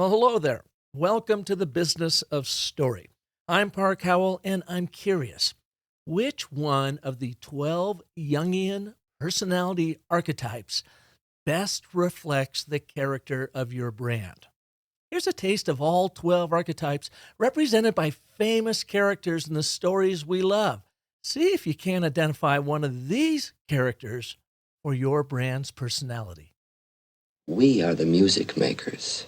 Well, hello there. Welcome to the Business of Story. I'm Park Howell, and I'm curious, which one of the 12 Youngian personality archetypes best reflects the character of your brand? Here's a taste of all 12 archetypes represented by famous characters in the stories we love. See if you can identify one of these characters for your brand's personality. We are the music makers,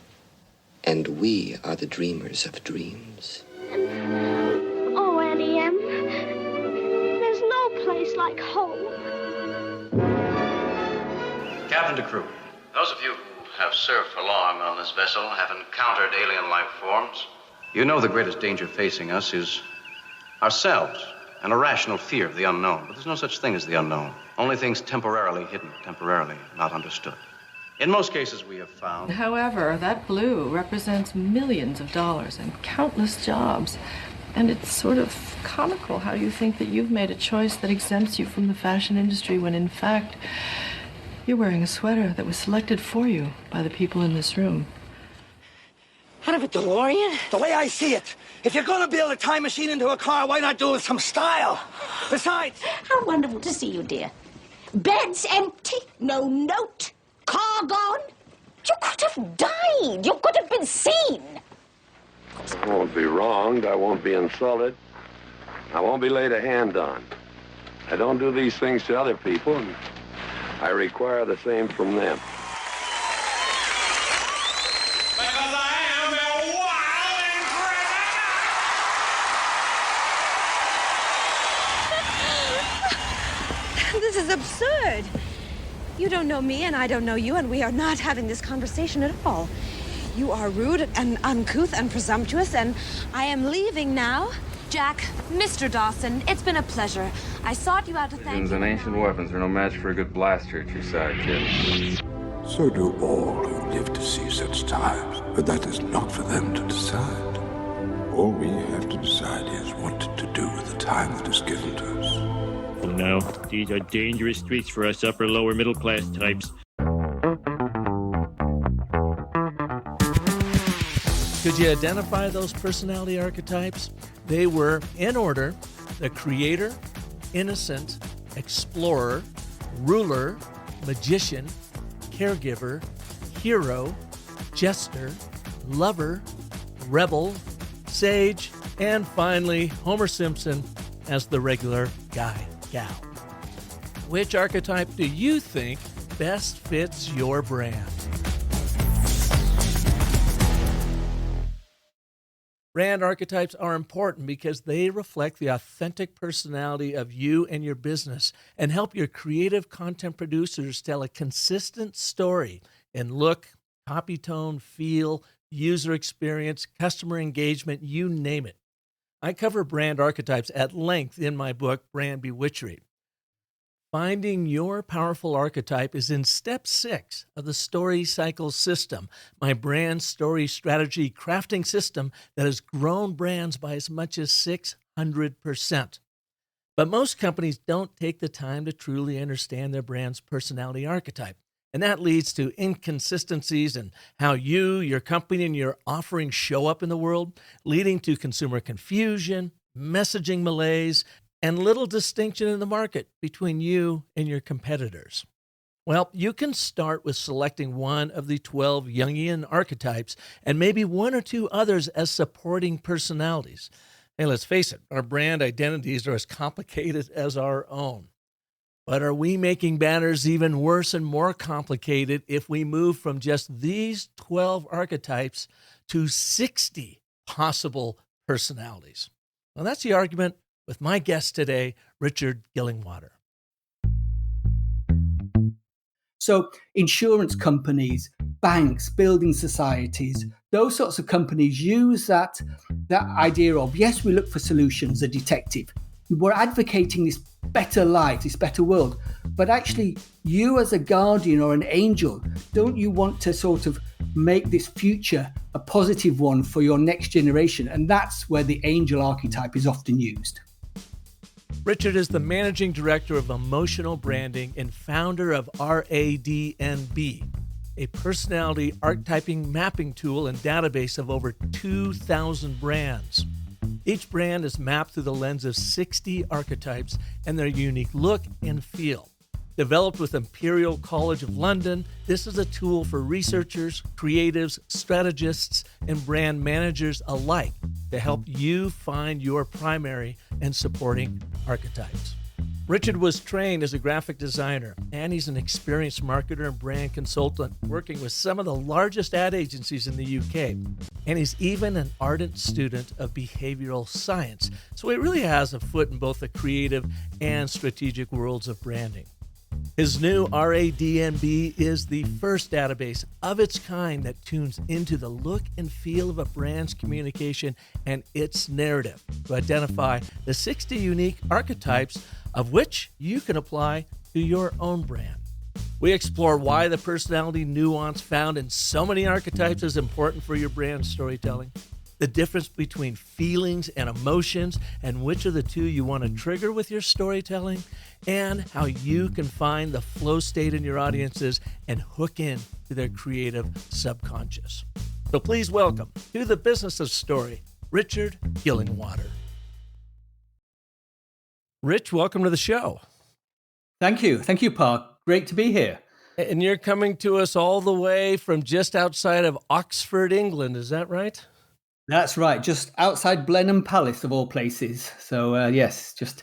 and we are the dreamers of dreams. Oh, Annie M., there's no place like home. Captain to crew, those of you who have surfed along on this vessel have encountered alien life forms. You know the greatest danger facing us is ourselves, an irrational fear of the unknown. But there's no such thing as the unknown. Only things temporarily hidden, temporarily not understood. In most cases, we have found... However, that blue represents millions of dollars and countless jobs. And it's sort of comical how you think that you've made a choice that exempts you from the fashion industry when, in fact, you're wearing a sweater that was selected for you by the people in this room. Out of a DeLorean? The way I see it, if you're gonna build a time machine into a car, why not do it with some style? Besides... How wonderful to see you, dear. Bed's empty, no note, car gone. You could have died. You could have been seen. I won't be wronged. I won't be insulted. I won't be laid a hand on. I don't do these things to other people, and I require the same from them. Because I am a wild and crazy. This is absurd. You don't know me and I don't know you, and we are not having this conversation at all. You are rude and uncouth and presumptuous, and I am leaving now. Jack, Mr. Dawson, it's been a pleasure. I sought you out to thank you. And ancient weapons are no match for a good blaster at your side, kid. So do all who live to see such times, but that is not for them to decide. All we have to decide is what to do with the time that is given to us. Oh no, these are dangerous streets for us upper lower middle class types. Could you identify those personality archetypes? They were, in order, the creator, innocent, explorer, ruler, magician, caregiver, hero, jester, lover, rebel, sage, and finally, Homer Simpson as the regular guy, gal. Which archetype do you think best fits your brand? Brand archetypes are important because they reflect the authentic personality of you and your business and help your creative content producers tell a consistent story in look, copy tone, feel, user experience, customer engagement, you name it. I cover brand archetypes at length in my book, Brand Bewitchery. Finding your powerful archetype is in step 6 of the Story Cycle System, my brand story strategy crafting system that has grown brands by as much as 600%. But most companies don't take the time to truly understand their brand's personality archetype. And that leads to inconsistencies in how you, your company, and your offering show up in the world, leading to consumer confusion, messaging malaise, and little distinction in the market between you and your competitors. Well, you can start with selecting one of the 12 Youngian archetypes and maybe one or two others as supporting personalities. Hey, let's face it, our brand identities are as complicated as our own. But are we making banners even worse and more complicated if we move from just these 12 archetypes to 60 possible personalities? Well, that's the argument with my guest today, Richard Gillingwater. So insurance companies, banks, building societies, those sorts of companies use that idea of, yes, we look for solutions, a detective. We're advocating this better life, this better world. But actually, you as a guardian or an angel, don't you want to sort of make this future a positive one for your next generation? And that's where the angel archetype is often used. Richard is the managing director of emotional branding and founder of RADNB. a personality archetyping mapping tool and database of over 2,000 brands. Each brand is mapped through the lens of 60 archetypes and their unique look and feel. Developed with Imperial College of London, this is a tool for researchers, creatives, strategists, and brand managers alike to help you find your primary and supporting archetypes. Richard was trained as a graphic designer, and he's an experienced marketer and brand consultant working with some of the largest ad agencies in the UK. And he's even an ardent student of behavioral science, so he really has a foot in both the creative and strategic worlds of branding. His new RADNB is the first database of its kind that tunes into the look and feel of a brand's communication and its narrative to identify the 60 unique archetypes of which you can apply to your own brand. We explore why the personality nuance found in so many archetypes is important for your brand storytelling, the difference between feelings and emotions, and which of the two you want to trigger with your storytelling, and how you can find the flow state in your audiences and hook in to their creative subconscious. So please welcome to the Business of Story, Richard Gillingwater. Rich, welcome to the show. Thank you. Thank you, Park. Great to be here. And you're coming to us all the way from just outside of Oxford, England. Is that right? That's right. Just outside Blenheim Palace, of all places. So, yes, just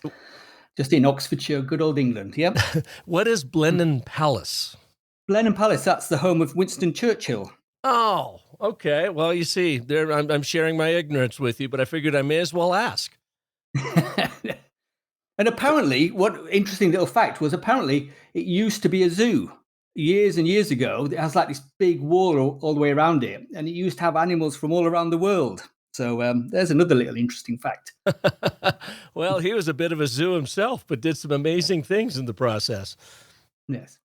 in Oxfordshire, good old England. Yep. What is Blenheim Palace? Blenheim Palace, that's the home of Winston Churchill. Oh, okay. Well, you see, there I'm sharing my ignorance with you, but I figured I may as well ask. And apparently, what interesting little fact was apparently it used to be a zoo years and years ago. It has like this big wall all the way around it, and it used to have animals from all around the world. So there's another little interesting fact. Well, he was a bit of a zoo himself, but did some amazing things in the process. Yes.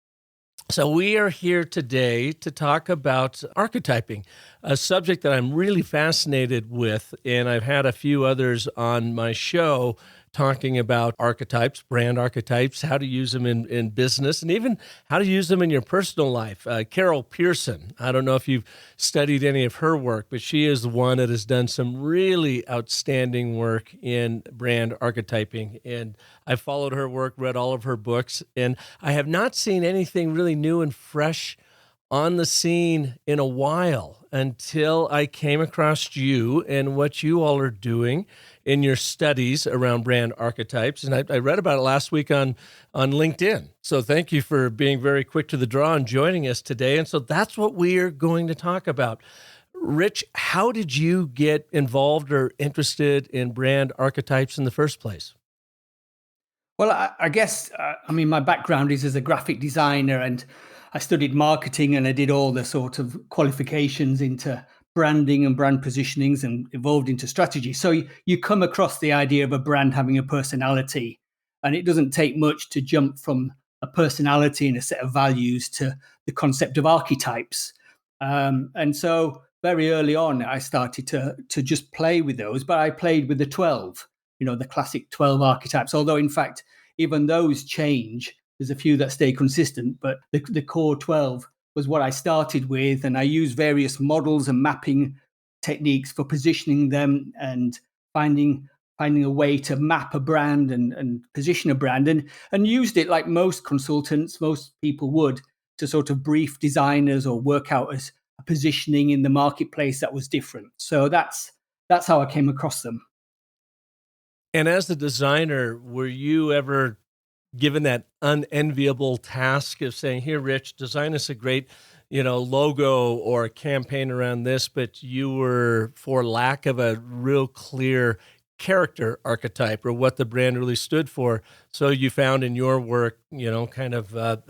So we are here today to talk about archetyping, a subject that I'm really fascinated with, and I've had a few others on my show talking about archetypes, brand archetypes, how to use them in business, and even how to use them in your personal life. Carol Pearson, I don't know if you've studied any of her work, but she is the one that has done some really outstanding work in brand archetyping. And I've followed her work, read all of her books, and I have not seen anything really new and fresh on the scene in a while until I came across you and what you all are doing in your studies around brand archetypes. And I read about it last week on LinkedIn. So thank you for being very quick to the draw and joining us today. And so that's what we are going to talk about. Rich, how did you get involved or interested in brand archetypes in the first place? Well, I guess, my background is as a graphic designer, and I studied marketing, and I did all the sort of qualifications into branding and brand positionings and evolved into strategy. So you come across the idea of a brand having a personality, and it doesn't take much to jump from a personality and a set of values to the concept of archetypes. And so very early on, I started to just play with those, but I played with the 12, the classic 12 archetypes, although in fact, even those change. There's a few that stay consistent, but the core 12 was what I started with. And I use various models and mapping techniques for positioning them and finding a way to map a brand and position a brand, and used it like most consultants, most people would, to sort of brief designers or work out as a positioning in the marketplace that was different. So that's how I came across them. And as a designer, were you ever given that unenviable task of saying, here, Rich, design us a great, logo or a campaign around this, but you were, for lack of a real clear character archetype or what the brand really stood for, so you found in your work, kind of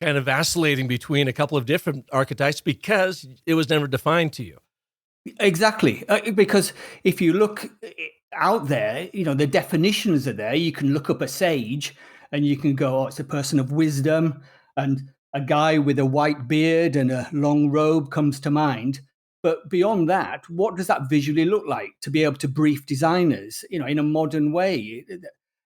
vacillating between a couple of different archetypes because it was never defined to you? Exactly. Because if you look out there, the definitions are there. You can look up a sage and you can go, it's a person of wisdom, and a guy with a white beard and a long robe comes to mind. But beyond that, what does that visually look like to be able to brief designers, in a modern way?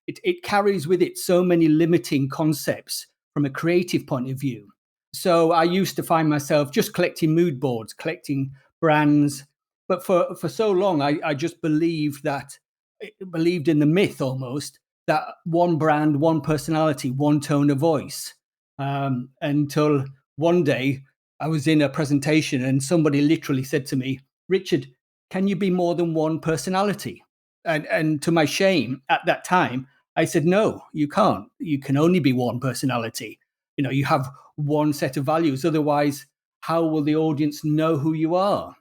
It carries with it so many limiting concepts from a creative point of view. So I used to find myself just collecting mood boards, collecting brands. But for so long, I just believed in the myth almost that one brand, one personality, one tone of voice. Until one day I was in a presentation and somebody literally said to me, "Richard, can you be more than one personality?" And to my shame at that time, I said, "No, you can't. You can only be one personality. You have one set of values. Otherwise, how will the audience know who you are?"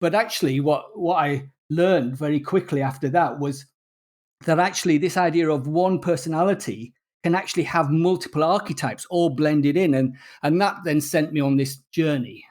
But actually, what I learned very quickly after that was that actually this idea of one personality can actually have multiple archetypes all blended in. And that then sent me on this journey.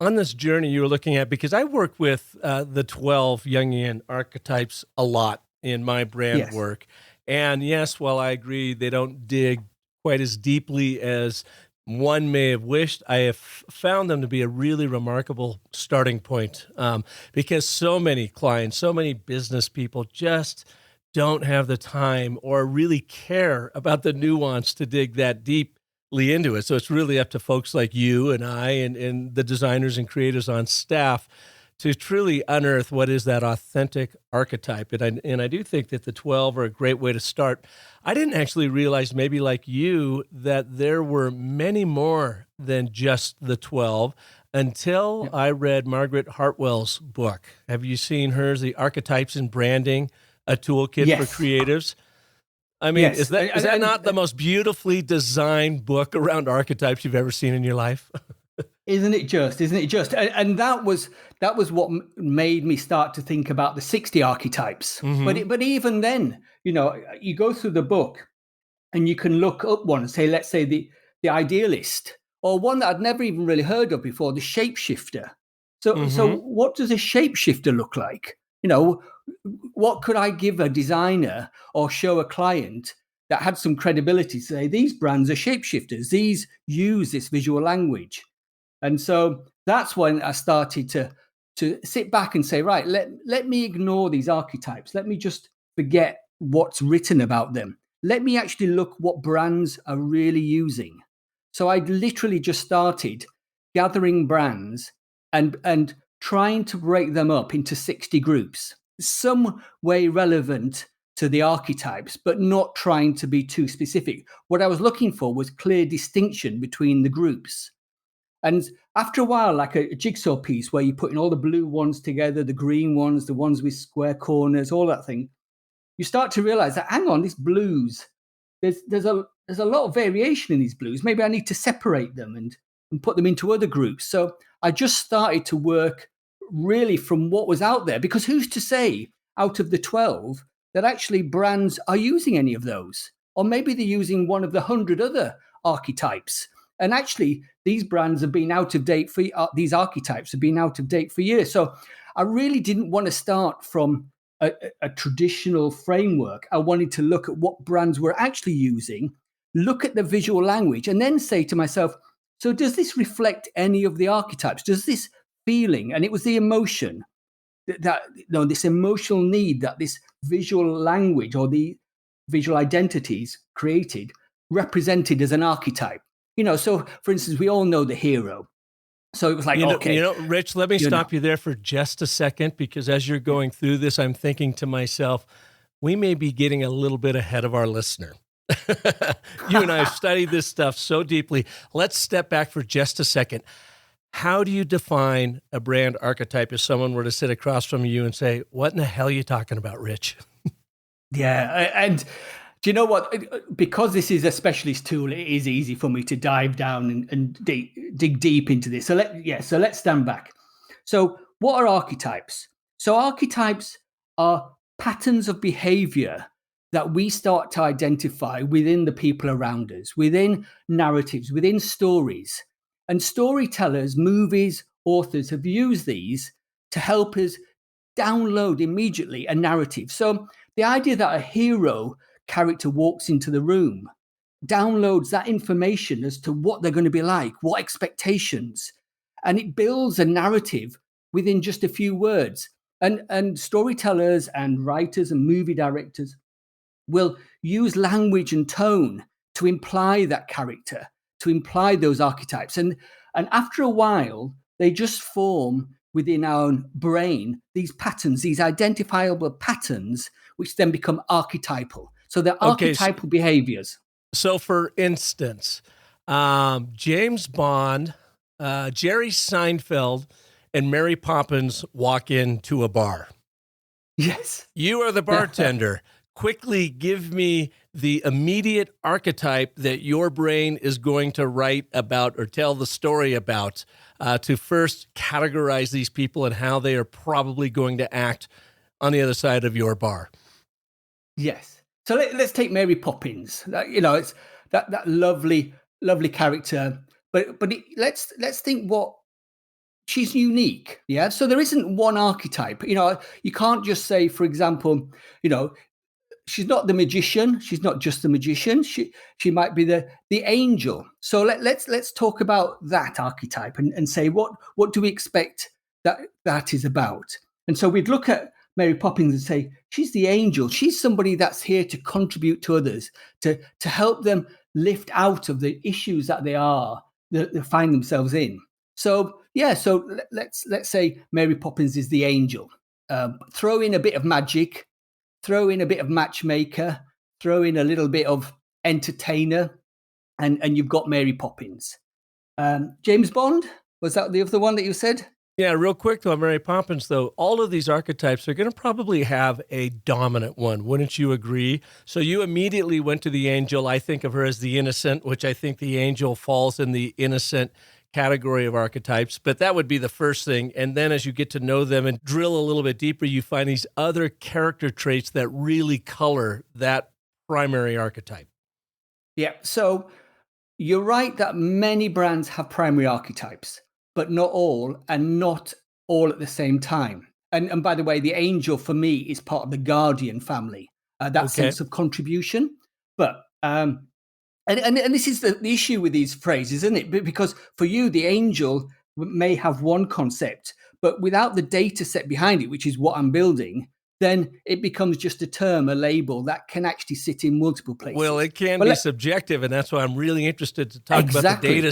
On this journey you were looking at, because I work with the 12 Youngian archetypes a lot in my brand work. And yes, while I agree they don't dig quite as deeply as one may have wished, I have found them to be a really remarkable starting point, because so many clients, so many business people just don't have the time or really care about the nuance to dig that deeply into it. So it's really up to folks like you and I and the designers and creators on staff to truly unearth what is that authentic archetype. And I do think that the 12 are a great way to start. I didn't actually realize, maybe like you, that there were many more than just the 12 until I read Margaret Hartwell's book. Have you seen hers, The Archetypes in Branding, a toolkit for creatives? I mean, is that not the most beautifully designed book around archetypes you've ever seen in your life? Isn't it just? And that was what made me start to think about the 60 archetypes. Mm-hmm. But even then, you go through the book and you can look up one and say, let's say the idealist, or one that I'd never even really heard of before, the shapeshifter. So what does a shapeshifter look like? What could I give a designer or show a client that had some credibility to say, these brands are shapeshifters, these use this visual language? And so that's when I started to sit back and say, right, let me ignore these archetypes. Let me just forget what's written about them. Let me actually look what brands are really using. So I literally just started gathering brands and trying to break them up into 60 groups, some way relevant to the archetypes, but not trying to be too specific. What I was looking for was clear distinction between the groups. And after a while, like a jigsaw piece where you put in all the blue ones together, the green ones, the ones with square corners, all that thing, you start to realize that, hang on, these blues, there's a lot of variation in these blues. Maybe I need to separate them and put them into other groups. So I just started to work really from what was out there, because who's to say out of the 12 that actually brands are using any of those? Or maybe they're using one of the 100 other archetypes. And actually, these brands have been out of date for these archetypes have been out of date for years. So I really didn't want to start from a traditional framework. I wanted to look at what brands were actually using, look at the visual language, and then say to myself, so does this reflect any of the archetypes? Does this feeling, and it was the emotion, this emotional need that this visual language or the visual identities created represented as an archetype. So for instance, we all know the hero. So it was like, Rich, let me stop you there for just a second, because as you're going through this, I'm thinking to myself, we may be getting a little bit ahead of our listener. You and I have studied this stuff so deeply. Let's step back for just a second. How do you define a brand archetype if someone were to sit across from you and say, what in the hell are you talking about, Rich? Yeah, and do you know what? Because this is a specialist tool, it is easy for me to dive down and dig deep into this. So let's stand back. So what are archetypes? So archetypes are patterns of behavior that we start to identify within the people around us, within narratives, within stories. And storytellers, movies, authors have used these to help us download immediately a narrative. So the idea that a hero character walks into the room downloads that information as to what they're going to be like, what expectations, and it builds a narrative within just a few words. And storytellers and writers and movie directors will use language and tone to imply that character, to imply those archetypes. And after a while, they just form within our own brain these patterns, these identifiable patterns, which then become archetypal. So they're archetypal behaviors. So for instance, James Bond, Jerry Seinfeld, and Mary Poppins walk into a bar. Yes. You are the bartender. Quickly give me the immediate archetype that your brain is going to write about or tell the story about, to first categorize these people and how they are probably going to act on the other side of your bar. Yes. So let's take Mary Poppins. It's that lovely character. But let's think what she's unique. Yeah. So there isn't one archetype. You can't just say, for example, she's not the magician. She's not just the magician. She might be the angel. So let's talk about that archetype and say what do we expect that is about. And so we'd look at Mary Poppins and say she's the angel. She's somebody that's here to contribute to others, to help them lift out of the issues that they find themselves in. So let's say Mary Poppins is the angel. Throw in a bit of magic. Throw in a bit of matchmaker, throw in a little bit of entertainer, and you've got Mary Poppins. James Bond, was that the other one that you said? Yeah, real quick though, Mary Poppins, though, all of these archetypes are going to probably have a dominant one. Wouldn't you agree? So you immediately went to the angel. I think of her as the innocent, which I think the angel falls in the innocent category of archetypes, but that would be the first thing. And then as you get to know them and drill a little bit deeper, you find these other character traits that really color that primary archetype. Yeah. So you're right that many brands have primary archetypes, but not all, and not all at the same time. And by the way, the angel for me is part of the guardian family, that sense of contribution. But And this is the issue with these phrases, isn't it? Because for you, the angel may have one concept, but without the data set behind it, which is what I'm building, then it becomes just a term, a label that can actually sit in multiple places. Well, it can be subjective, and that's why I'm really interested to talk about the data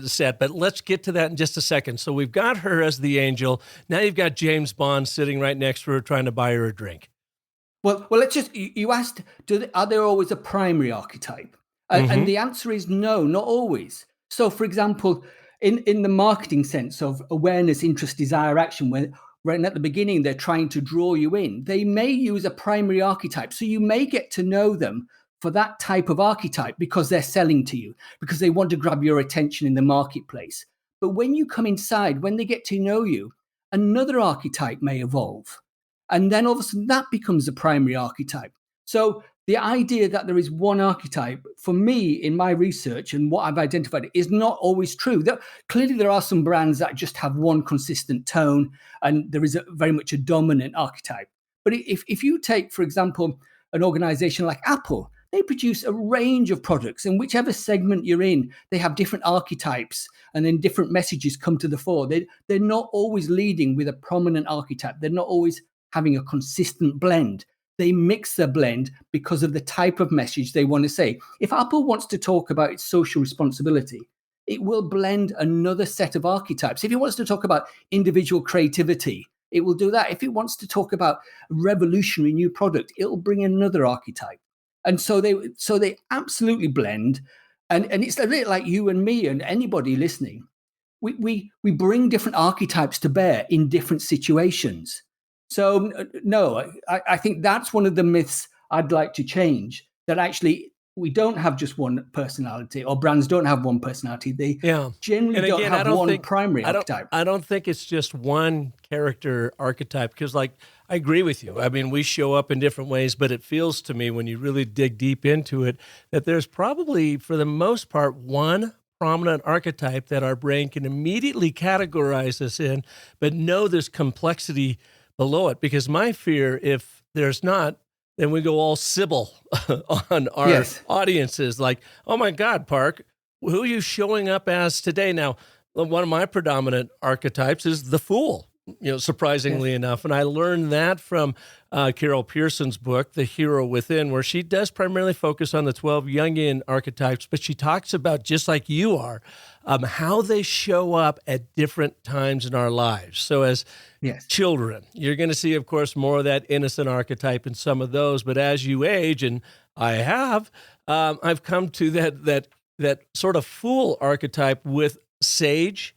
set. But let's get to that in just a second. So we've got her as the angel. Now you've got James Bond sitting right next to her trying to buy her a drink. Well, let's just, you asked, are there always a primary archetype? And the answer is no, not always. So, for example, in the marketing sense of awareness, interest, desire, action, when right at the beginning they're trying to draw you in, they may use a primary archetype. So you may get to know them for that type of archetype because they're selling to you, because they want to grab your attention in the marketplace. But when you come inside, when they get to know you, another archetype may evolve. And then all of a sudden that becomes a primary archetype. So the idea that there is one archetype, for me, in my research and what I've identified, is not always true. Clearly, there are some brands that just have one consistent tone, and there is very much a dominant archetype. But if you take, for example, an organization like Apple, they produce a range of products, and whichever segment you're in, they have different archetypes, and then different messages come to the fore. They're not always leading with a prominent archetype. They're not always having a consistent blend. They mix their blend because of the type of message they want to say. If Apple wants to talk about its social responsibility, it will blend another set of archetypes. If it wants to talk about individual creativity, it will do that. If it wants to talk about revolutionary new product, it will bring another archetype. And so they absolutely blend. And it's a bit like you and me and anybody listening. We bring different archetypes to bear in different situations. So, no, I think that's one of the myths I'd like to change, that actually we don't have just one personality, or brands don't have one personality. They generally don't have one primary archetype. I don't think it's just one character archetype, because I agree with you. I mean, we show up in different ways, but it feels to me when you really dig deep into it that there's probably, for the most part, one prominent archetype that our brain can immediately categorize us in, but no, there's complexity below it. Because my fear, if there's not, then we go all Sybil on our audiences. Like, oh my God, Park, who are you showing up as today? Now, one of my predominant archetypes is the fool. surprisingly enough. And I learned that from Carol Pearson's book, The Hero Within, where she does primarily focus on the 12 Youngian archetypes, but she talks about, just like you are, how they show up at different times in our lives. So as children, you're going to see, of course, more of that innocent archetype in some of those. But as you age, and I have, I've come to that sort of fool archetype with sage,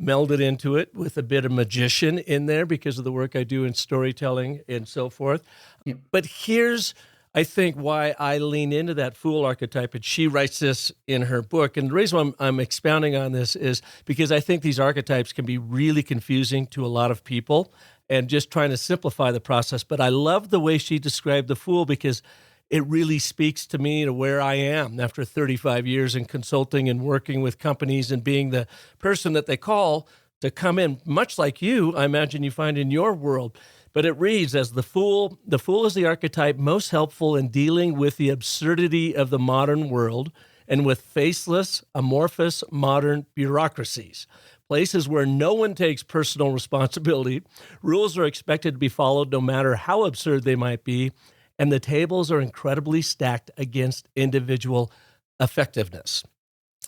melded into it with a bit of magician in there because of the work I do in storytelling and so forth. Yeah. But here's, I think, why I lean into that fool archetype, and she writes this in her book. And the reason why I'm expounding on this is because I think these archetypes can be really confusing to a lot of people, and just trying to simplify the process. But I love the way she described the fool, because it really speaks to me, to where I am after 35 years in consulting and working with companies and being the person that they call to come in, much like you, I imagine you find in your world. But it reads as the fool is the archetype most helpful in dealing with the absurdity of the modern world and with faceless, amorphous modern bureaucracies. Places where no one takes personal responsibility, rules are expected to be followed no matter how absurd they might be, and the tables are incredibly stacked against individual effectiveness.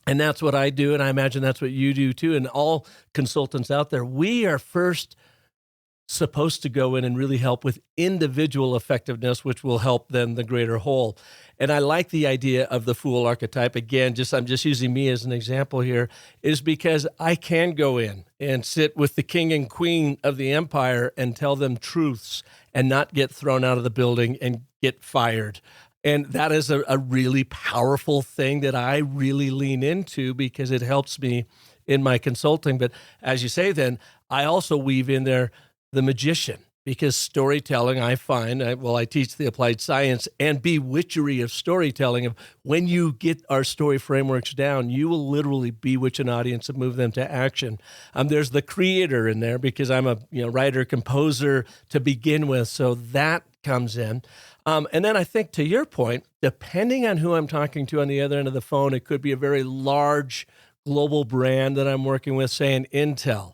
And that's what I do, and I imagine that's what you do too, and all consultants out there. We are first supposed to go in and really help with individual effectiveness, which will help then the greater whole. And I like the idea of the fool archetype. Again, I'm just using me as an example here, is because I can go in and sit with the king and queen of the empire and tell them truths and not get thrown out of the building and get fired. And that is a really powerful thing that I really lean into because it helps me in my consulting. But as you say, then I also weave in there the magician, because storytelling, I find, I teach the applied science and bewitchery of storytelling. Of when you get our story frameworks down, you will literally bewitch an audience and move them to action. There's the creator in there, because I'm a writer, composer to begin with, so that comes in. And then I think, to your point, depending on who I'm talking to on the other end of the phone, it could be a very large global brand that I'm working with, say an Intel.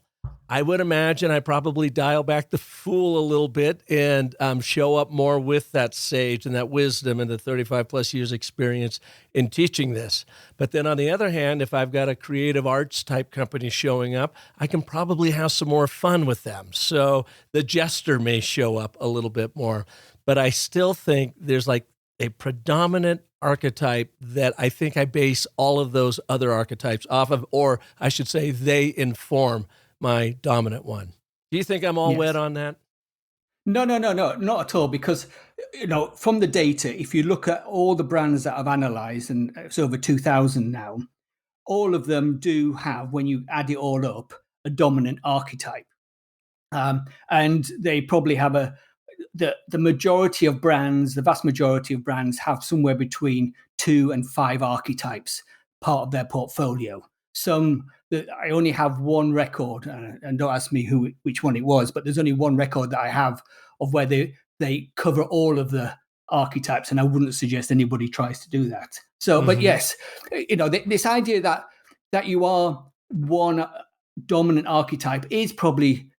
I would imagine I probably dial back the fool a little bit and show up more with that sage and that wisdom and the 35 plus years experience in teaching this. But then on the other hand, if I've got a creative arts type company showing up, I can probably have some more fun with them. So the jester may show up a little bit more, but I still think there's like a predominant archetype that I think I base all of those other archetypes off of, or I should say they inform my dominant one. Do you think I'm all wet on that? No, not at all. Because, from the data, if you look at all the brands that I've analyzed, and it's over 2,000 now, all of them do have, when you add it all up, a dominant archetype. And they probably have the majority of brands, the vast majority of brands have somewhere between 2 and 5 archetypes part of their portfolio. I only have one record, and don't ask me which one it was, but there's only one record that I have of where they cover all of the archetypes, and I wouldn't suggest anybody tries to do that. So, But yes, this idea that you are one dominant archetype is probably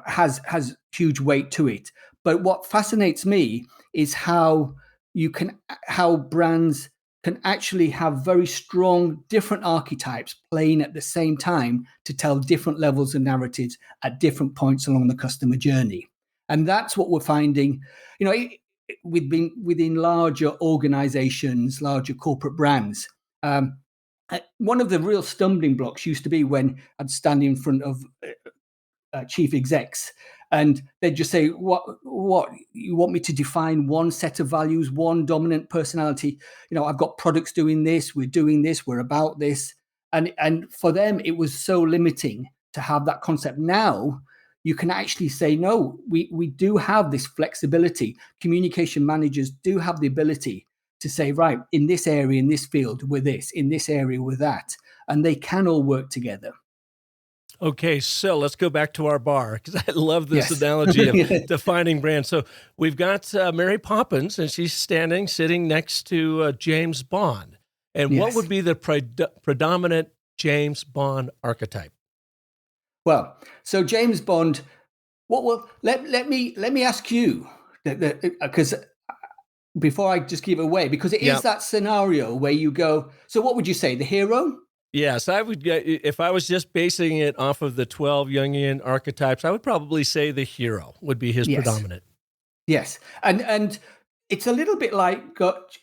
has huge weight to it. But what fascinates me is how brands can actually have very strong different archetypes playing at the same time to tell different levels of narratives at different points along the customer journey. And that's what we're finding, within larger organizations, larger corporate brands. One of the real stumbling blocks used to be when I'd stand in front of chief execs, and they'd just say, what you want me to define one set of values, one dominant personality? I've got products doing this, we're doing this, we're about this. And for them, it was so limiting to have that concept. Now you can actually say, no, we do have this flexibility. Communication managers do have the ability to say, right, in this area, in this field, we're this, in this area, we're that. And they can all work together. Okay, so let's go back to our bar, because I love this analogy of defining brands. So we've got Mary Poppins, and she's sitting next to James Bond. And what would be the predominant James Bond archetype? Well, so James Bond. Let me ask you, because before I just give away, because it is that scenario where you go. So, what would you say? The hero? Yes, I would. If I was just basing it off of the 12 Youngian archetypes, I would probably say the hero would be his predominant. Yes, and it's a little bit like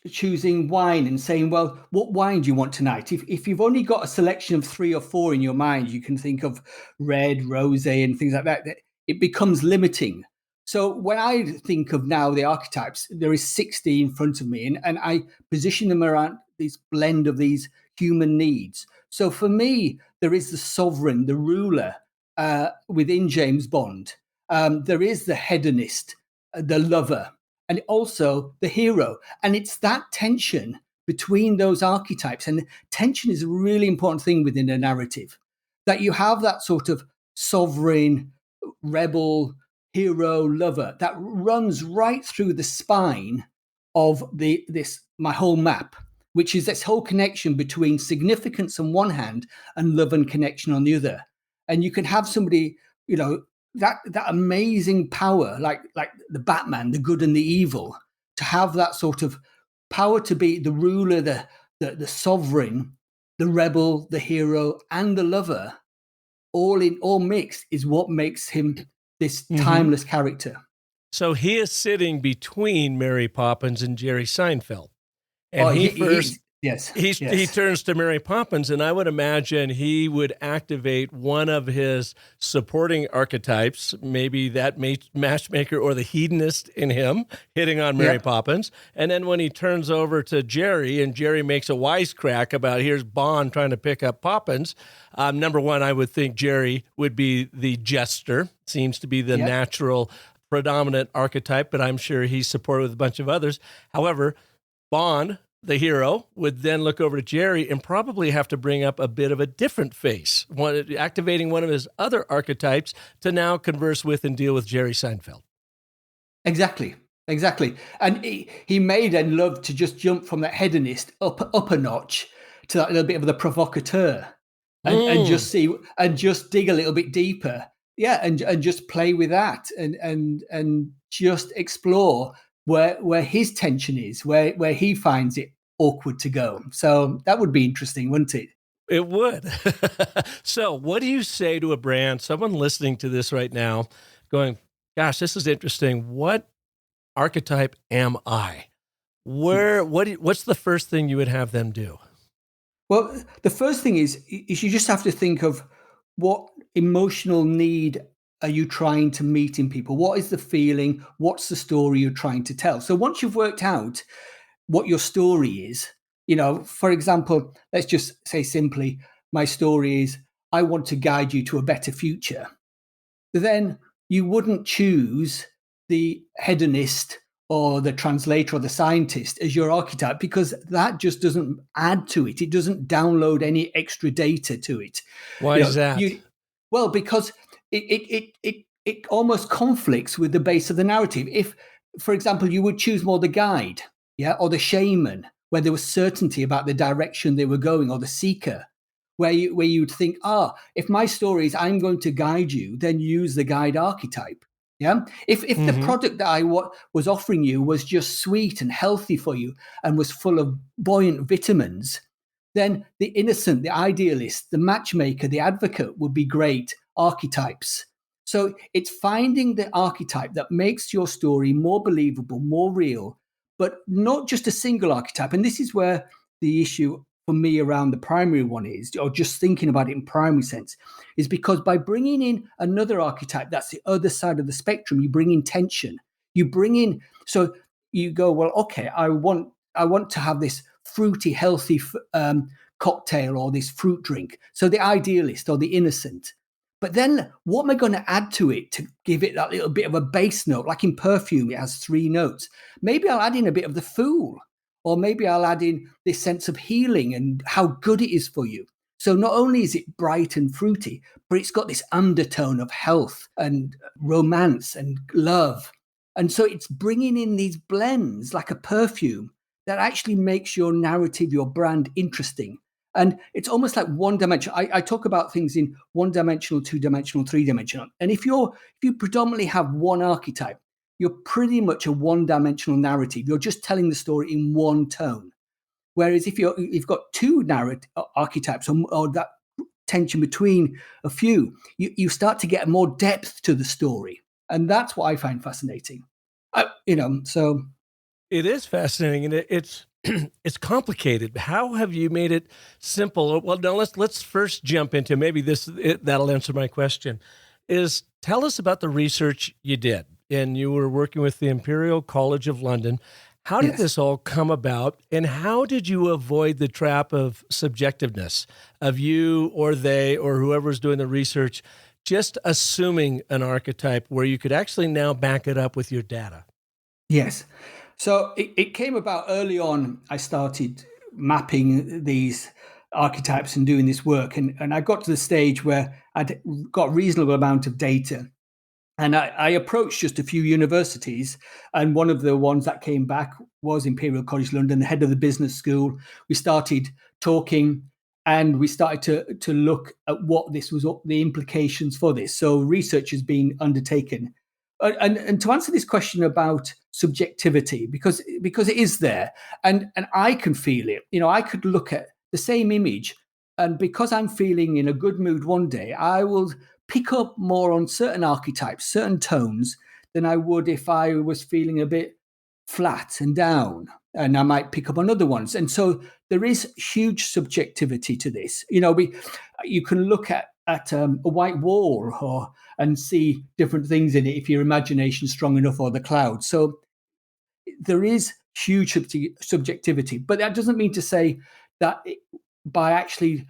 choosing wine and saying, well, what wine do you want tonight? If you've only got a selection of 3 or 4 in your mind, you can think of red, rosé, and things like that. It becomes limiting. So when I think of now the archetypes, there is 60 in front of me, and I position them around this blend of these human needs. So for me, there is the sovereign, the ruler within James Bond. There is the hedonist, the lover, and also the hero. And it's that tension between those archetypes. And tension is a really important thing within a narrative, that you have that sort of sovereign, rebel, hero, lover that runs right through the spine of my whole map, which is this whole connection between significance on one hand and love and connection on the other. And you can have somebody, that amazing power, like the Batman, the good and the evil, to have that sort of power to be the ruler, the sovereign, the rebel, the hero, and the lover, all mixed, is what makes him this timeless character. So he is sitting between Mary Poppins and Jerry Seinfeld. And he turns to Mary Poppins, and I would imagine he would activate one of his supporting archetypes, maybe that matchmaker or the hedonist in him, hitting on Mary Poppins. And then when he turns over to Jerry, and Jerry makes a wisecrack about here's Bond trying to pick up Poppins, number one, I would think Jerry would be the jester, seems to be the natural predominant archetype, but I'm sure he's supported with a bunch of others. However, Bond, the hero, would then look over to Jerry and probably have to bring up a bit of a different face, activating one of his other archetypes to now converse with and deal with Jerry Seinfeld. Exactly. And he may then love to just jump from that hedonist up a notch to that little bit of the provocateur and just see and just dig a little bit deeper. Yeah, and just play with that and just explore where his tension is, where he finds it awkward to go. So that would be interesting, wouldn't it? It would. So what do you say to a brand, someone listening to this right now, going, gosh, this is interesting. What archetype am I? What's the first thing you would have them do? Well, the first thing is you just have to think of what emotional need are you trying to meet in people? What is the feeling? What's the story you're trying to tell? So once you've worked out what your story is, for example, let's just say simply, my story is, I want to guide you to a better future. Then you wouldn't choose the hedonist or the translator or the scientist as your archetype, because that just doesn't add to it. It doesn't download any extra data to it. Why is that? Well, because it almost conflicts with the base of the narrative. If, for example, you would choose more the guide, or the shaman, where there was certainty about the direction they were going, or the seeker, where you'd think, if my story is I'm going to guide you, then use the guide archetype. Yeah. If the product that I was offering you was just sweet and healthy for you and was full of buoyant vitamins, then the innocent, the idealist, the matchmaker, the advocate would be great archetypes. So it's finding the archetype that makes your story more believable, more real, but not just a single archetype. And this is where the issue for me around the primary one is, or just thinking about it in primary sense, is because by bringing in another archetype, that's the other side of the spectrum, you bring in tension. You bring in, so you go, well, okay, I want to have this fruity, healthy cocktail or this fruit drink. So the idealist or the innocent. But then what am I going to add to it to give it that little bit of a bass note? Like in perfume, it has 3 notes. Maybe I'll add in a bit of the fool, or maybe I'll add in this sense of healing and how good it is for you. So not only is it bright and fruity, but it's got this undertone of health and romance and love. And so it's bringing in these blends like a perfume that actually makes your narrative, your brand interesting. And it's almost like one dimension. I talk about things in one dimensional, two dimensional, three dimensional. And if you predominantly have one archetype, you're pretty much a one dimensional narrative. You're just telling the story in one tone. Whereas if you've got two archetypes or that tension between a few, you start to get more depth to the story. And that's what I find fascinating. So it is fascinating, and it's it's complicated. How have you made it simple? Well, now let's first jump into maybe that'll answer my question. Is tell us about the research you did, and you were working with the Imperial College of London. How did this all come about, and how did you avoid the trap of subjectiveness of you or they or whoever's doing the research just assuming an archetype where you could actually now back it up with your data? Yes. So it came about early on. I started mapping these archetypes and doing this work. And I got to the stage where I'd got a reasonable amount of data. And I approached just a few universities. And one of the ones that came back was Imperial College London, the head of the business school. We started talking and we started to look at what this was, the implications for this. So research is being undertaken. And to answer this question about subjectivity, because it is there, and I can feel it. I could look at the same image, and because I'm feeling in a good mood one day, I will pick up more on certain archetypes, certain tones, than I would if I was feeling a bit flat and down, and I might pick up on other ones. And so there is huge subjectivity to this. You can look at a white wall and see different things in it if your imagination is strong enough, or the clouds. So there is huge subjectivity, but that doesn't mean to say that by actually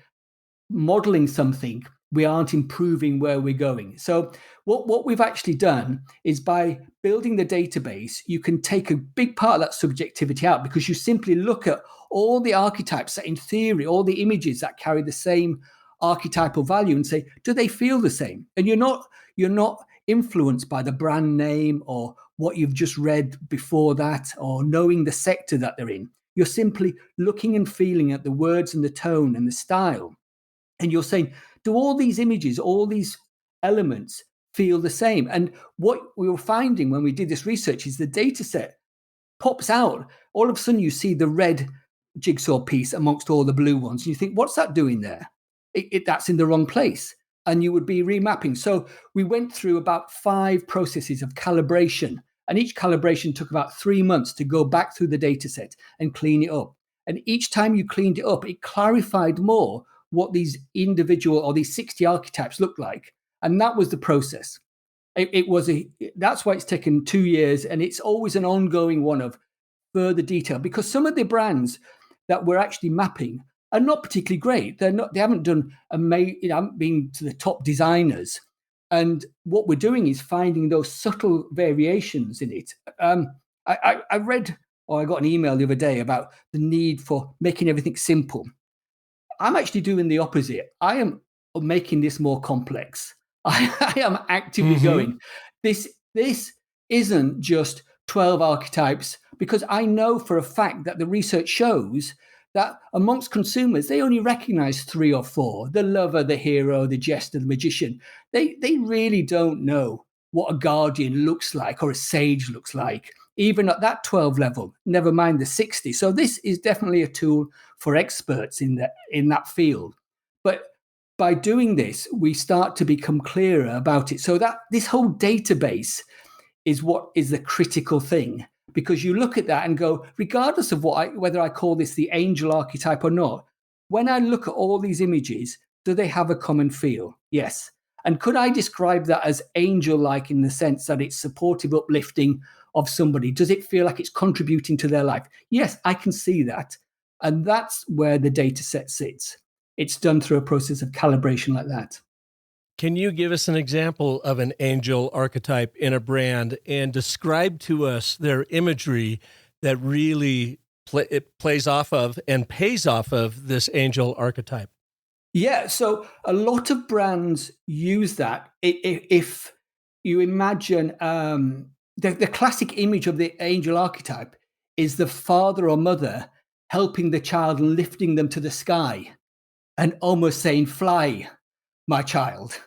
modeling something, we aren't improving where we're going. So what we've actually done is, by building the database, you can take a big part of that subjectivity out, because you simply look at all the archetypes that, in theory, all the images that carry the same archetypal value, and say, do they feel the same? And you're not influenced by the brand name or what you've just read before that, or knowing the sector that they're in. You're simply looking and feeling at the words and the tone and the style. And you're saying, do all these images, all these elements feel the same? And what we were finding when we did this research is the data set pops out. All of a sudden you see the red jigsaw piece amongst all the blue ones. And you think, what's that doing there? That's in the wrong place. And you would be remapping. So we went through about 5 processes of calibration. And each calibration took about 3 months to go back through the data set and clean it up. And each time you cleaned it up, it clarified more what these individual, or these 60 archetypes look like. And that was the process. That's why it's taken 2 years. And it's always an ongoing one of further detail, because some of the brands that we're actually mapping are not particularly great. They haven't done haven't been to the top designers. And what we're doing is finding those subtle variations in it. I read, or I got an email the other day about the need for making everything simple. I'm actually doing the opposite. I am making this more complex. I am actively going, this isn't just 12 archetypes, because I know for a fact that the research shows that amongst consumers, they only recognize 3 or 4, the lover, the hero, the jester, the magician. They really don't know what a guardian looks like or a sage looks like, even at that 12 level, never mind the 60. So this is definitely a tool for experts in that field. But by doing this, we start to become clearer about it. So that this whole database is what is the critical thing, because you look at that and go, regardless of whether I call this the angel archetype or not, when I look at all these images, do they have a common feel? Yes. And could I describe that as angel-like in the sense that it's supportive, uplifting of somebody? Does it feel like it's contributing to their life? Yes, I can see that. And that's where the data set sits. It's done through a process of calibration like that. Can you give us an example of an angel archetype in a brand and describe to us their imagery that really plays off of and pays off of this angel archetype? Yeah, so a lot of brands use that. If you imagine the classic image of the angel archetype is the father or mother helping the child and lifting them to the sky. and almost saying, fly, my child.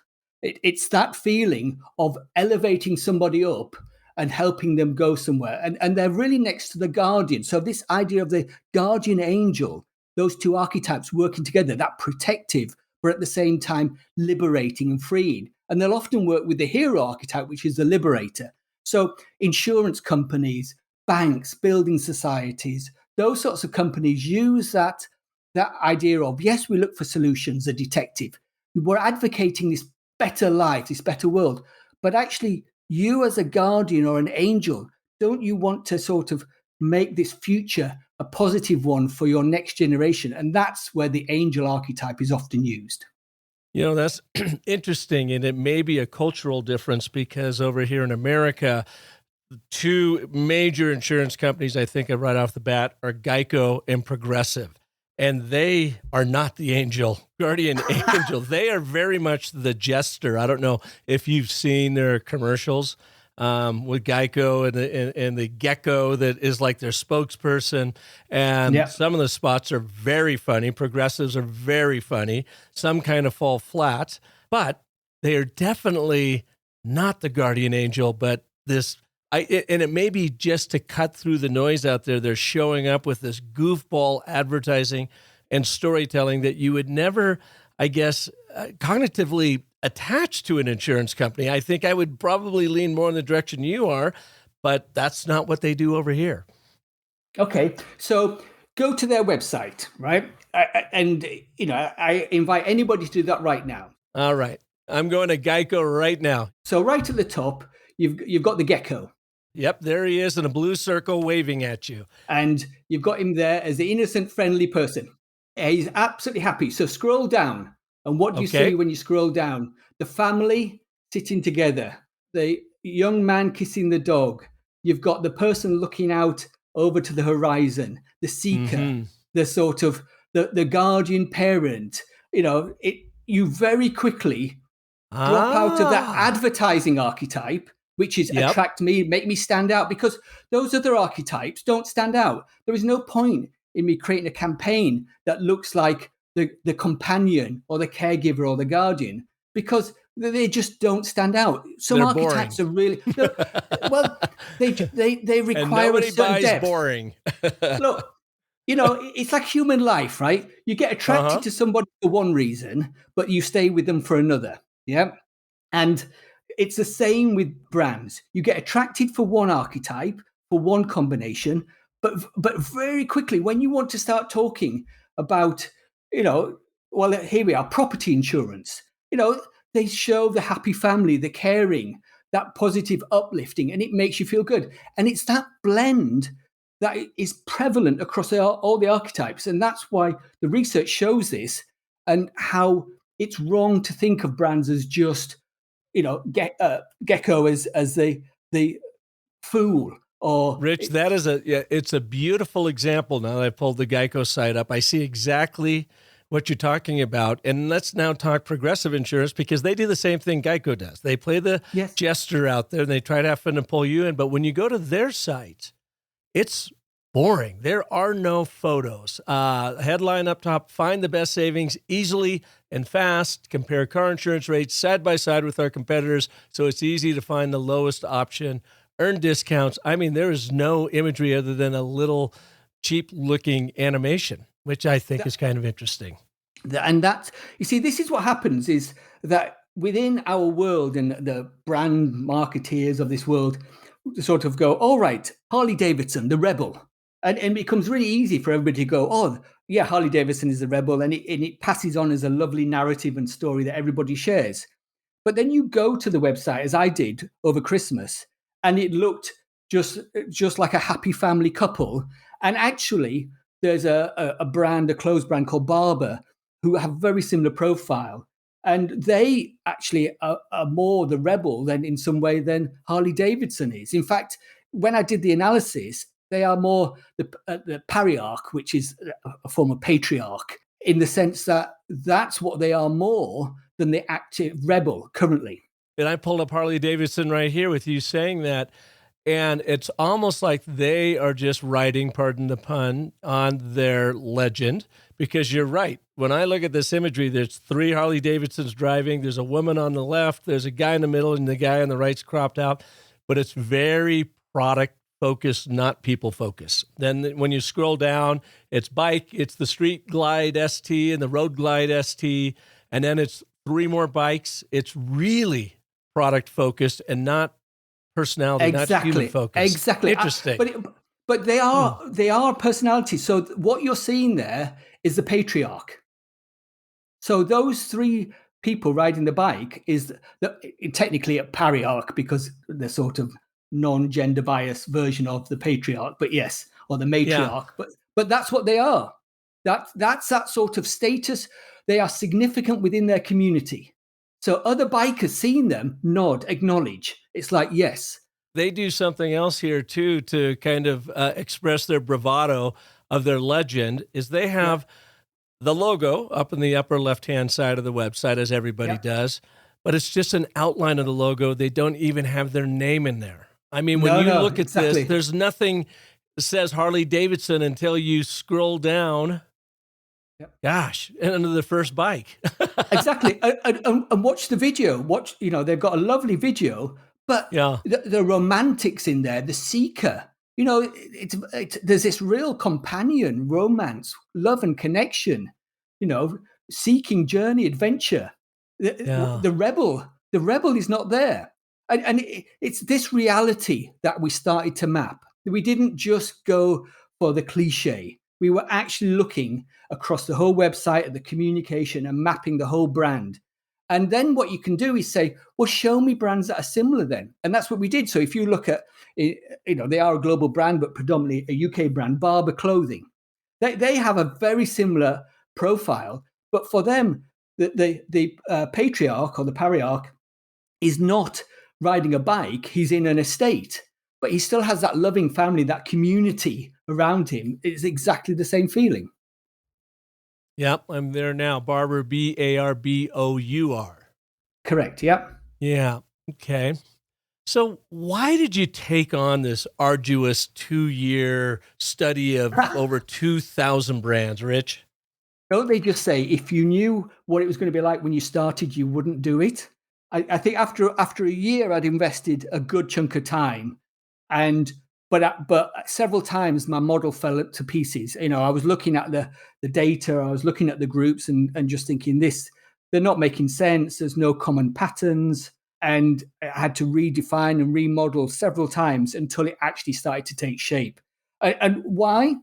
It's that feeling of elevating somebody up and helping them go somewhere. And they're really next to the guardian. So this idea of the guardian angel, those two archetypes working together, that protective, but at the same time liberating and freeing. And they'll often work with the hero archetype, which is the liberator. So insurance companies, banks, building societies, those sorts of companies use that idea of, yes, we look for solutions, a detective. We're advocating this better life, this better world. But actually, you as a guardian or an angel, don't you want to sort of make this future a positive one for your next generation? And that's where the angel archetype is often used. You know, that's interesting, and it may be a cultural difference because over here in America, two major insurance companies I think of right off the bat are Geico and Progressive, and they are not the guardian angel. They are very much the jester. I don't know if you've seen their commercials with Geico and the gecko that is like their spokesperson. And some of the spots are very funny. Progressives are very funny. Some kind of fall flat, but they are definitely not the guardian angel, but this, and it may be just to cut through the noise out there. They're showing up with this goofball advertising and storytelling that you would never, I guess, cognitively attached to an insurance company. I think I would probably lean more in the direction you are, but that's not what they do over here. Okay, so go to their website, right? And I invite anybody to do that right now. All right, I'm going to Geico right now. So right at the top, you've got the gecko. Yep, there he is in a blue circle waving at you. And you've got him there as the innocent, friendly person. He's absolutely happy. So scroll down. And what do you see when you scroll down? The family sitting together, the young man kissing the dog. You've got the person looking out over to the horizon, the seeker, the sort of the guardian parent. You very quickly drop out of that advertising archetype, which is attract me, make me stand out, because those other archetypes don't stand out. There is no point in me creating a campaign that looks like the companion or the caregiver or the guardian, because they just don't stand out. Some archetypes are really well. They require a certain depth. Boring. Look, it's like human life, right? You get attracted to somebody for one reason, but you stay with them for another. Yeah, and it's the same with brands. You get attracted for one archetype, for one combination, but very quickly when you want to start talking about well, here we are, property insurance. They show the happy family, the caring, that positive uplifting, and it makes you feel good. And it's that blend that is prevalent across all the archetypes. And that's why the research shows this, and how it's wrong to think of brands as just, gecko as the fool. Or Rich, that is it's a beautiful example. Now that I pulled the Geico site up, I see exactly what you're talking about. And let's now talk Progressive Insurance, because they do the same thing Geico does. They play the jester out there and they try to have fun to pull you in. But when you go to their site, it's boring. There are no photos. Headline up top, find the best savings easily and fast. Compare car insurance rates side by side with our competitors, so it's easy to find the lowest option. Earn discounts. I mean, there is no imagery other than a little cheap-looking animation, which I think is kind of interesting. And that, you see, this is what happens, is that within our world and the brand marketeers of this world sort of go, all right, Harley Davidson, the rebel. And it becomes really easy for everybody to go, oh, yeah, Harley Davidson is the rebel. And it passes on as a lovely narrative and story that everybody shares. But then you go to the website, as I did over Christmas, and it looked just like a happy family couple. And actually, there's a brand, a clothes brand called Barber, who have very similar profile. And they actually are more the rebel than in some way than Harley Davidson is. In fact, when I did the analysis, they are more the Parry Arc, which is a form of patriarch, in the sense that that's what they are more than the active rebel currently. And I pulled up Harley Davidson right here with you saying that. And it's almost like they are just writing, pardon the pun, on their legend, because you're right. when I look at this imagery, there's 3 Harley Davidsons driving. There's a woman on the left. There's a guy in the middle, and the guy on the right's cropped out. But it's very product focused, not people focused. Then when you scroll down, it's bike, it's the Street Glide ST and the Road Glide ST, and then it's 3 more bikes. It's really product focused and not personality, not human focused. Exactly. Interesting. But they are personalities. So what you're seeing there is the patriarch. So those 3 people riding the bike is technically a Parry Arc, because they're sort of non-gender bias version of the patriarch, but yes, or the matriarch. Yeah. But that's what they are. That's that sort of status. They are significant within their community. So other bikers seeing them nod, acknowledge. It's like, yes. They do something else here too to kind of express their bravado of their legend. Is they have the logo up in the upper left-hand side of the website, as everybody does, but it's just an outline of the logo. They don't even have their name in there. I mean, when you look at this, there's nothing that says Harley Davidson until you scroll down. Yep. Gosh, and under the first bike. Exactly. And watch the video. They've got a lovely video, but the romantics in there, the seeker, there's this real companion, romance, love and connection, seeking journey, adventure. The rebel is not there. And it's this reality that we started to map. We didn't just go for the cliche. We were actually looking across the whole website at the communication and mapping the whole brand. And then what you can do is say, well, show me brands that are similar then. And that's what we did. So if you look at, they are a global brand, but predominantly a UK brand, Barber Clothing. They have a very similar profile, but for them, the patriarch or the Parry Arc is not riding a bike. He's in an estate, but he still has that loving family, that community around him. It's exactly the same feeling. Yep, I'm there now. Barber, Barbour. Correct, yep. Yeah, okay. So why did you take on this arduous 2-year study of over 2,000 brands, Rich? Don't they just say, if you knew what it was going to be like when you started, you wouldn't do it? I think after a year, I'd invested a good chunk of time, but several times my model fell to pieces. I was looking at the data, I was looking at the groups, and just thinking they're not making sense. There's no common patterns, and I had to redefine and remodel several times until it actually started to take shape. And why?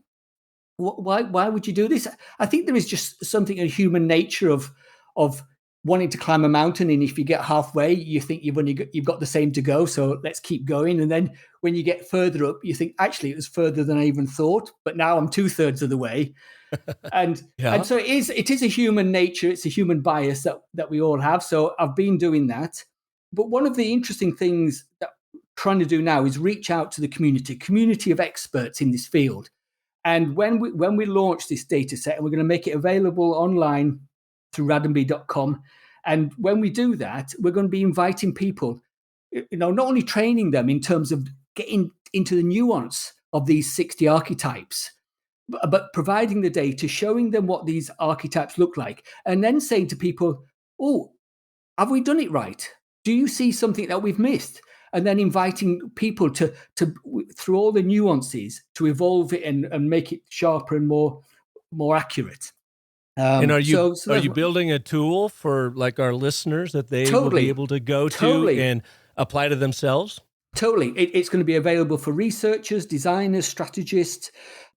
Why would you do this? I think there is just something in human nature of wanting to climb a mountain, and if you get halfway, you think you've got the same to go, so let's keep going. And then when you get further up, you think, actually, it was further than I even thought, but now I'm 2/3 of the way. And so it is a human nature, it's a human bias that we all have. So I've been doing that. But one of the interesting things that I'm trying to do now is reach out to the community of experts in this field. And when we launch this data set, and we're going to make it available online through radnb.com. And when we do that, we're going to be inviting people, not only training them in terms of getting into the nuance of these 60 archetypes, but providing the data, showing them what these archetypes look like, and then saying to people, oh, have we done it right? Do you see something that we've missed? And then inviting people to through all the nuances, to evolve it and make it sharper and more accurate. And are you building a tool for like our listeners that they will be able to go to and apply to themselves? Totally. It's going to be available for researchers, designers, strategists,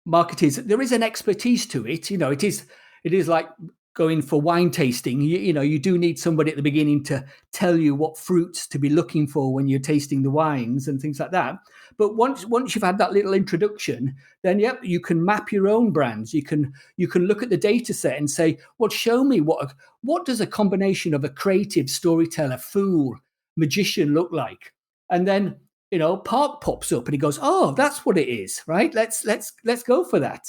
marketers. There is an expertise to it. It is like going for wine tasting. You do need somebody at the beginning to tell you what fruits to be looking for when you're tasting the wines and things like that. But once you've had that little introduction, then you can map your own brands. You can look at the data set and say, well, show me what does a combination of a creative storyteller, fool, magician look like? And then Park pops up and he goes, oh, that's what it is, right? Let's go for that.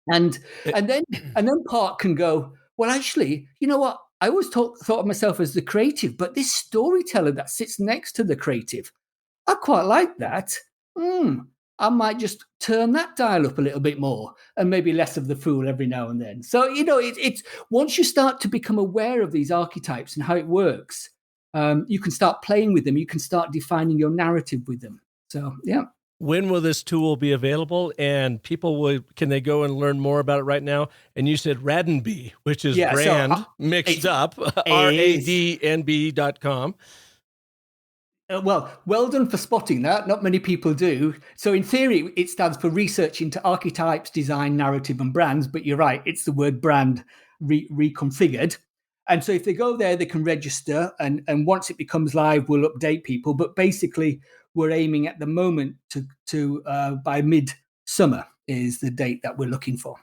And then Park can go, well, actually, you know what? I always thought of myself as the creative, but this storyteller that sits next to the creative, I quite like that. I might just turn that dial up a little bit more and maybe less of the fool every now and then. So, it's once you start to become aware of these archetypes and how it works, you can start playing with them. You can start defining your narrative with them. So, yeah. When will this tool be available? And can they go and learn more about it right now? And you said RADNB, which is brand mixed up, RADNB.com. Well done for spotting that. Not many people do. So in theory, it stands for Research into Archetypes, Design, Narrative, and Brands. But you're right, it's the word brand reconfigured. And so if they go there, they can register. And once it becomes live, we'll update people. But basically, we're aiming at the moment to by mid-summer is the date that we're looking for.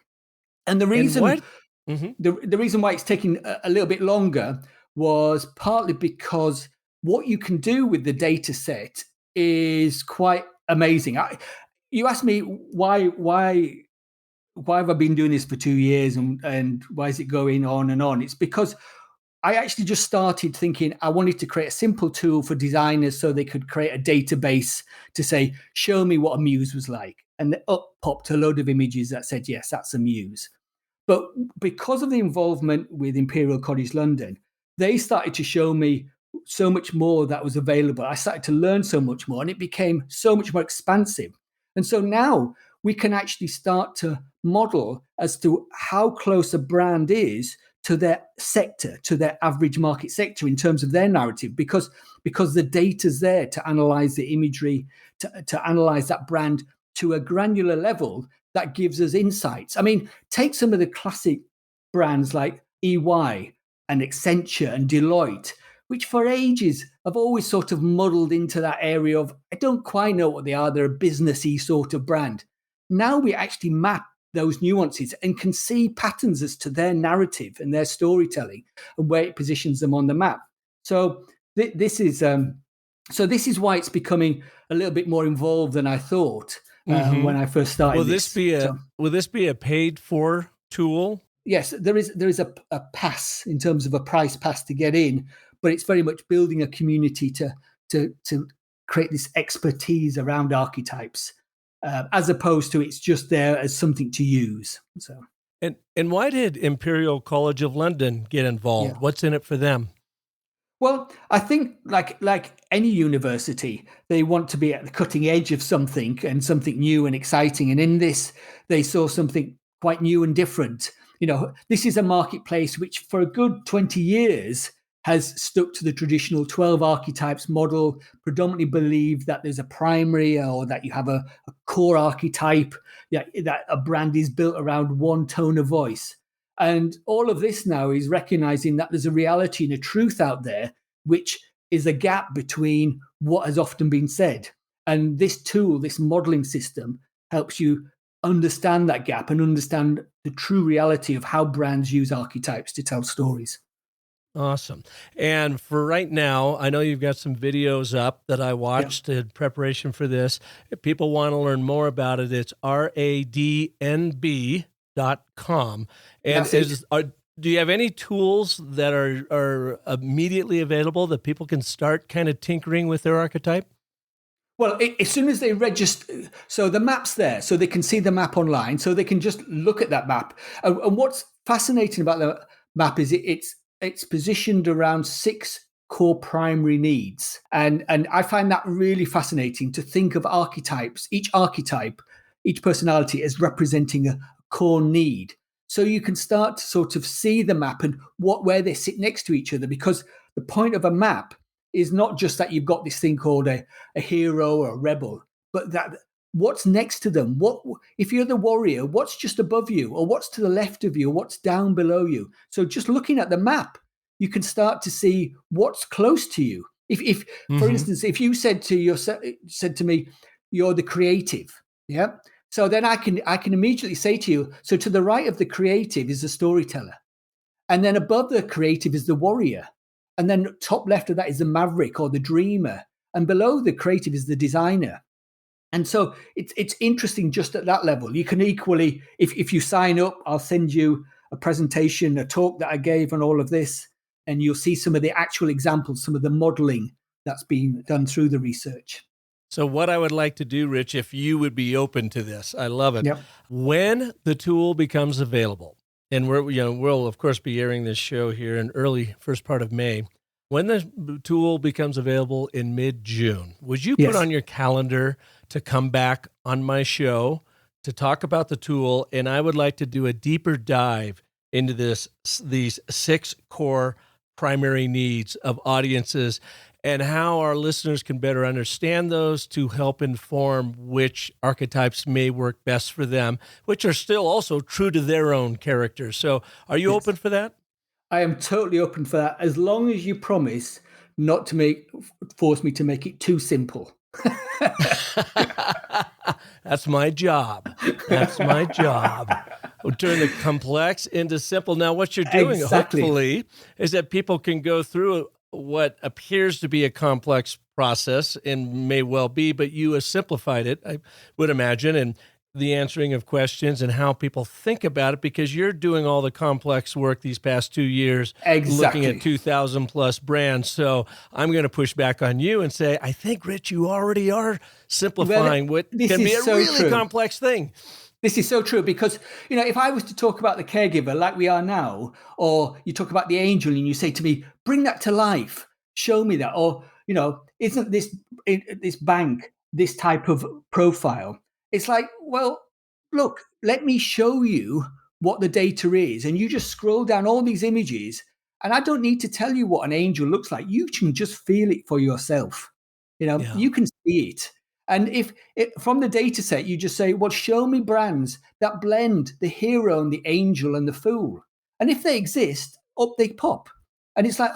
And the reason the reason why it's taking a little bit longer was partly because what you can do with the data set is quite amazing. You asked me why have I been doing this for 2 years and why is it going on and on? It's because I actually just started thinking I wanted to create a simple tool for designers so they could create a database to say, show me what a muse was like. And up popped a load of images that said, yes, that's a muse. But because of the involvement with Imperial College London, they started to show me so much more that was available. I started to learn so much more and it became so much more expansive. And so now we can actually start to model as to how close a brand is to their sector, to their average market sector in terms of their narrative, because the data's there to analyze the imagery, to analyze that brand to a granular level that gives us insights. I mean, take some of the classic brands like EY and Accenture and Deloitte, which for ages have always sort of muddled into that area of, I don't quite know what they are. They're a businessy sort of brand. Now we actually map those nuances and can see patterns as to their narrative and their storytelling and where it positions them on the map. So this is why it's becoming a little bit more involved than I thought when I first started. Will this be a paid for tool? Yes, there is a pass in terms of a price pass to get in, but it's very much building a community to create this expertise around archetypes, as opposed to it's just there as something to use. So, and why did Imperial College of London get involved? Yeah. What's in it for them? Well, I think like any university, they want to be at the cutting edge of something and something new and exciting. And in this, they saw something quite new and different. This is a marketplace which for a good 20 years has stuck to the traditional 12 archetypes model, predominantly believe that there's a primary or that you have a core archetype, that a brand is built around one tone of voice. And all of this now is recognizing that there's a reality and a truth out there, which is a gap between what has often been said. And this tool, this modeling system, helps you understand that gap and understand the true reality of how brands use archetypes to tell stories. Awesome. And for right now, I know you've got some videos up that I watched in preparation for this. If people want to learn more about it, it's radnb.com. And do you have any tools that are immediately available that people can start kind of tinkering with their archetype? Well, as soon as they register, so the map's there, so they can see the map online, so they can just look at that map. And what's fascinating about the map is it's positioned around 6 core primary needs. And I find that really fascinating to think of archetypes, each archetype, each personality as representing a core need. So you can start to sort of see the map and where they sit next to each other, because the point of a map is not just that you've got this thing called a hero or a rebel, but that what's next to them. What if you're the warrior, what's just above you, or what's to the left of you, or what's down below you? So just looking at the map, you can start to see what's close to you. If for instance, if you said to me, you're the creative, yeah. So then I can immediately say to you, so to the right of the creative is the storyteller, and then above the creative is the warrior, and then top left of that is the maverick or the dreamer, and below the creative is the designer. And so it's interesting just at that level. You can equally, if you sign up, I'll send you a presentation, a talk that I gave on all of this, and you'll see some of the actual examples, some of the modeling that's being done through the research. So what I would like to do, Rich, if you would be open to this, I love it. Yep. When the tool becomes available, and we'll of course be airing this show here in early first part of May. When the tool becomes available in mid-June, would you put on your calendar to come back on my show to talk about the tool? And I would like to do a deeper dive into these 6 core primary needs of audiences and how our listeners can better understand those to help inform which archetypes may work best for them, which are still also true to their own characters. So are you open for that? I am totally open for that, as long as you promise not to force me to make it too simple. That's my job. That's my job. We'll turn the complex into simple. Now, what you're doing, hopefully, is that people can go through what appears to be a complex process and may well be, but you have simplified it, I would imagine, and the answering of questions and how people think about it, because you're doing all the complex work these past 2 years, looking at 2,000 plus brands. So I'm going to push back on you and say, I think, Rich, you already are simplifying what can be a really complex thing. This is so true, because, if I was to talk about the caregiver like we are now, or you talk about the angel and you say to me, bring that to life, show me that, or, isn't this bank this type of profile? It's like, well, look, let me show you what the data is. And you just scroll down all these images, and I don't need to tell you what an angel looks like. You can just feel it for yourself. You can see it. And if from the data set, you just say, well, show me brands that blend the hero and the angel and the fool. And if they exist, up they pop. And it's like,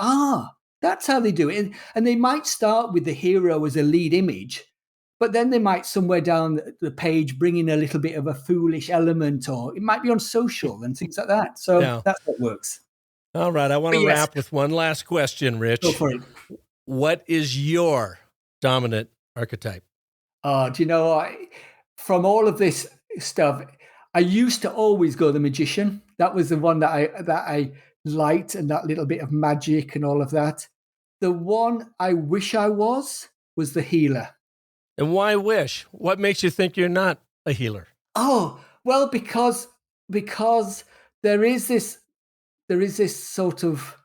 that's how they do it. And they might start with the hero as a lead image, but then they might somewhere down the page bring in a little bit of a foolish element, or it might be on social and things like that. So that's what works. All right. I want to wrap with one last question, Rich. Go for it. What is your dominant archetype? Do you know, from all of this stuff, I used to always go the magician. That was the one that I liked, and that little bit of magic and all of that. The one I wish I was the healer. And why wish? What makes you think you're not a healer? Oh, well, because there is this sort of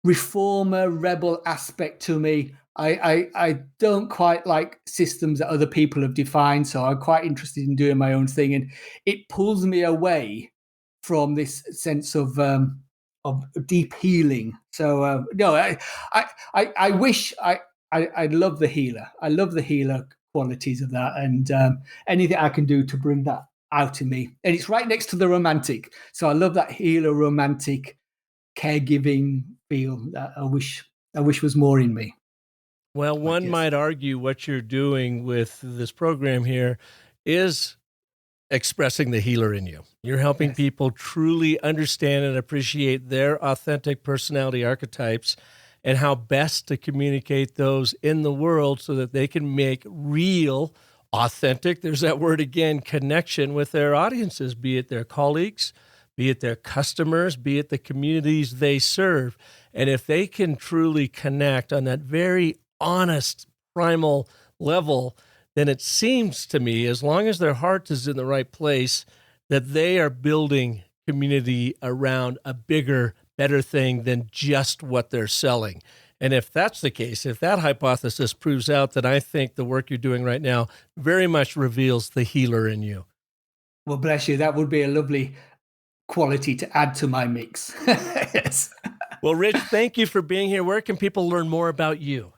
reformer, rebel aspect to me. I don't quite like systems that other people have defined, so I'm quite interested in doing my own thing, and it pulls me away from this sense of deep healing. So no, I wish I love the healer. I love the healer qualities of that, and anything I can do to bring that out in me. And it's right next to the romantic. So I love that healer, romantic, caregiving feel that I wish was more in me. Well, one might argue what you're doing with this program here is expressing the healer in you. You're helping people truly understand and appreciate their authentic personality archetypes and how best to communicate those in the world so that they can make real, authentic, there's that word again, connection with their audiences, be it their colleagues, be it their customers, be it the communities they serve. And if they can truly connect on that very honest, primal level, then it seems to me, as long as their heart is in the right place, that they are building community around a bigger, better thing than just what they're selling. And if that's the case, if that hypothesis proves out, then I think the work you're doing right now very much reveals the healer in you. Well, bless you. That would be a lovely quality to add to my mix. Yes. Well, Rich, thank you for being here. Where can people learn more about you?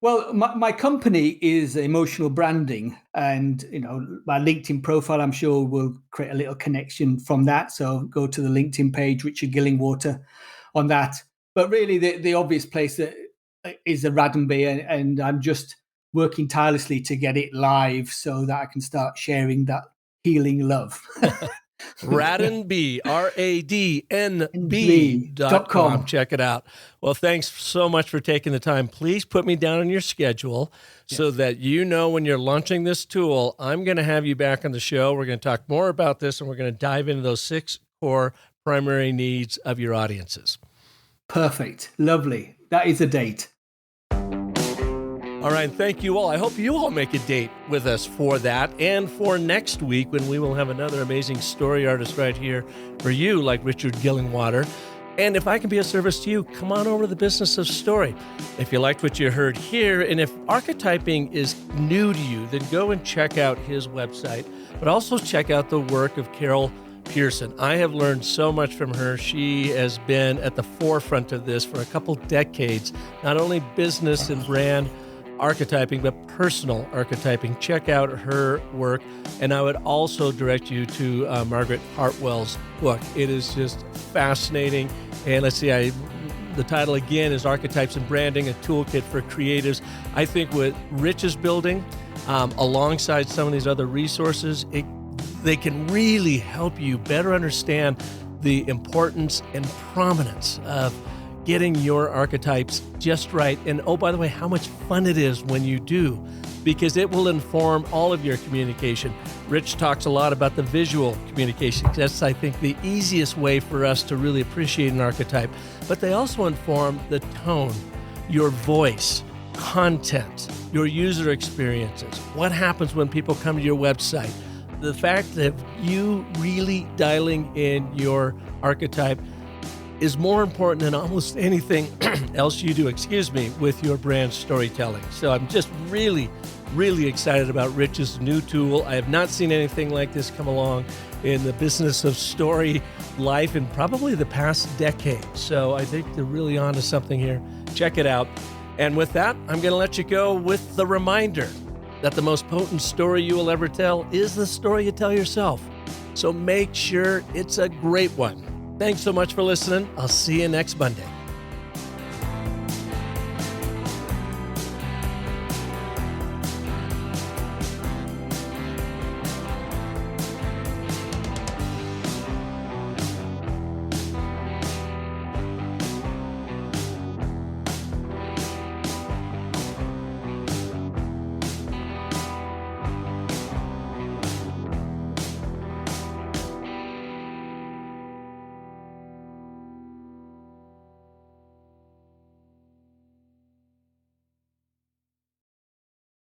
Well, my company is Emotional Branding, and my LinkedIn profile, I'm sure, will create a little connection from that. So go to the LinkedIn page, Richard Gillingwater, on that. But really, the obvious place is the RADNB, and I'm just working tirelessly to get it live so that I can start sharing that healing love. RADNB, RADNB.com. Check it out. Well, thanks so much for taking the time. Please put me down on your schedule so that when you're launching this tool, I'm going to have you back on the show. We're going to talk more about this, and we're going to dive into those 6 core primary needs of your audiences. Perfect. Lovely. That is a date. All right, thank you all. I hope you all make a date with us for that and for next week when we will have another amazing story artist right here for you, like Richard Gillingwater. And if I can be of service to you, come on over to the Business of Story. If you liked what you heard here, and if archetyping is new to you, then go and check out his website, but also check out the work of Carol Pearson. I have learned so much from her. She has been at the forefront of this for a couple decades, not only business and brand archetyping, but personal archetyping. Check out her work. And I would also direct you to Margaret Hartwell's book. It is just fascinating. And let's see, the title again is Archetypes and Branding, a Toolkit for Creatives. I think what Rich is building, alongside some of these other resources, they can really help you better understand the importance and prominence of getting your archetypes just right. And oh, by the way, how much fun it is when you do, because it will inform all of your communication. Rich talks a lot about the visual communication. That's, I think, the easiest way for us to really appreciate an archetype. But they also inform the tone, your voice, content, your user experiences, what happens when people come to your website. The fact that you really dialing in your archetype is more important than almost anything else you do, with your brand storytelling. So I'm just really, really excited about Rich's new tool. I have not seen anything like this come along in the business of story life in probably the past decade. So I think they're really onto something here. Check it out. And with that, I'm going to let you go with the reminder that the most potent story you will ever tell is the story you tell yourself. So make sure it's a great one. Thanks so much for listening. I'll see you next Monday.